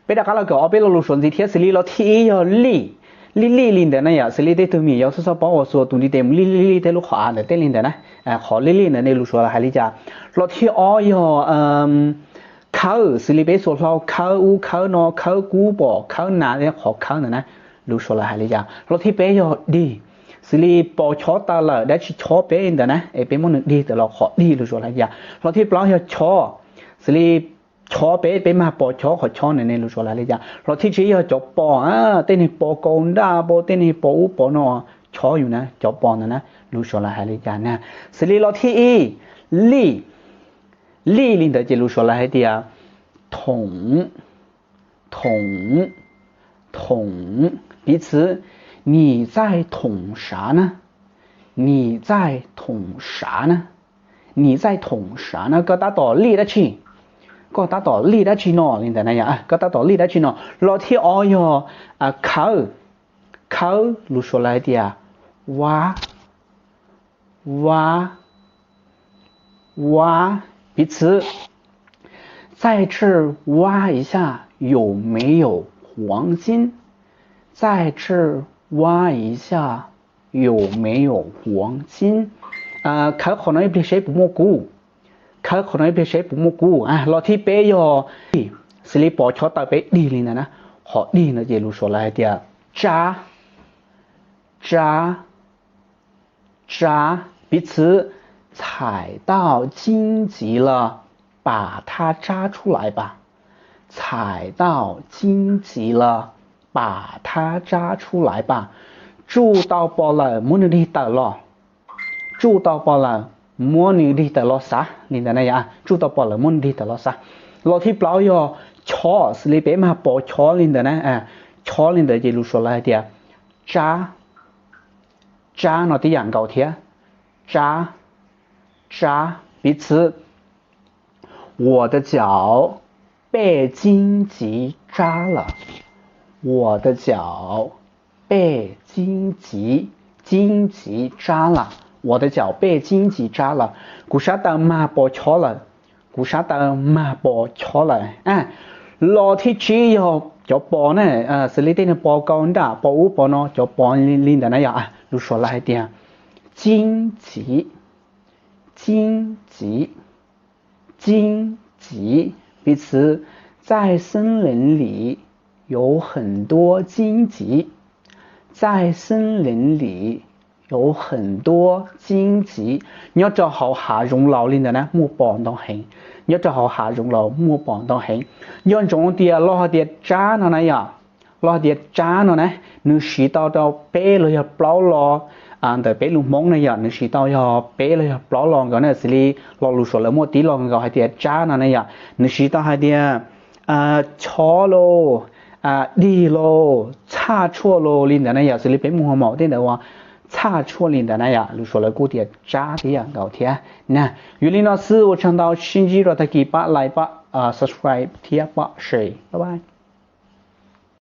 bây giờ cái cái bây giờ lúc xuân gì thế xử lý lo thi yo li linh đấy này ya xử lý đấy tụi mình yo bảo我说tụi đi tìm li đấy lúc họ để tên linh đấy này họ li này lúc xuân là hay lý cha lo thi yo khâu xử lý bây giờ lo khâu nó khâu cú bỏ khâu nà đấy họ khâu này lúc xuân là hay lý cha lo thi bây giờ đi xử lý bỏ chó ta là đã chỉ chó bé đấy này bé muốn đi từ lo họ đi lúc xuân là ya lo thi bao giờ chó xử lý chó bé mà bỏ chó họ chó này lúc xuân là ya lo thi chỉ giờ chó bỏ tên này bỏ con đa bỏ tên này bỏ nó chóอยู่นะchó bỏ này lúc xuân là hay ya nè xử lý lo thi li linh的这路说来的呀，捅，彼此，你在捅啥呢？你在捅啥呢？你在捅啥呢？个打到立得去，个打到立得去喏，领导那样个打到立得去喏，老天哦哟考路说来的呀，挖。彼此在这挖一下有没有黄金？在这挖一下有没有黄金？เขาขอน้อยเพียงใช้ปุ่มกูเขาขอน้อยเพียงใช้ปุ่มกูเราที่เป๊ยอสิริปอชอตาเป๊ดีเลยนะขอดีนะเจลูโซลาเดีย扎彼此踩到荆棘了，把它扎出来吧。踩到荆棘了，把它扎出来吧。住到饱了，莫你得了。住到饱了，莫你得了啥？你的那样，住到饱了，莫你得了啥？老ที่เปล่าย่อชอสิริเปมาปอชอลิน的呢ชอลิน的เจลู说来的扎เนาะที่อย่างเก่าเทีย扎彼此，我的脚被荆棘扎了，我的脚被荆棘扎了，我的脚被荆棘扎了，กูชาตามาปอชอ了，กูชาตามาปอชอ了รอที่ชี้ยจะปอ呢สิริเตนปอก่อนด่าปออูปอเนาะจะปอลิน的那样รู้说来点荆棘，彼此在森林里有很多荆棘，在森林里有很多荆棘。nhớ cho họ hạ rung lầu lên đó mua bòn đó hình nhớ cho họ hạ rung lầu mua bòn đó hình nhớ rung tiền lo tiền trả nó này lo tiền trả nó này nữ sĩ tao bé rồi bao loแต่เป๊ะลุงมงเนี่ยนึกสิตอยเป๊ะเลยปลอลองก่อนเนี่ยสิลีรอลูสแล้วมัวตีลองก็ให้เดียจ้านั่นเนี่ยนึกสิตอให้เดียชอโลดีโลชาชั่วโลลินแต่เนี่ยสิลีเป็นมัวหมอที่แต่ว่าชาชั่วลินแต่เนี่ยลูสแล้วกูเดียจ้าที่อย่างเก่าเทียนะอยู่ลินอซื้อ我唱到新机了他给把来把subscribe 贴把谁拜拜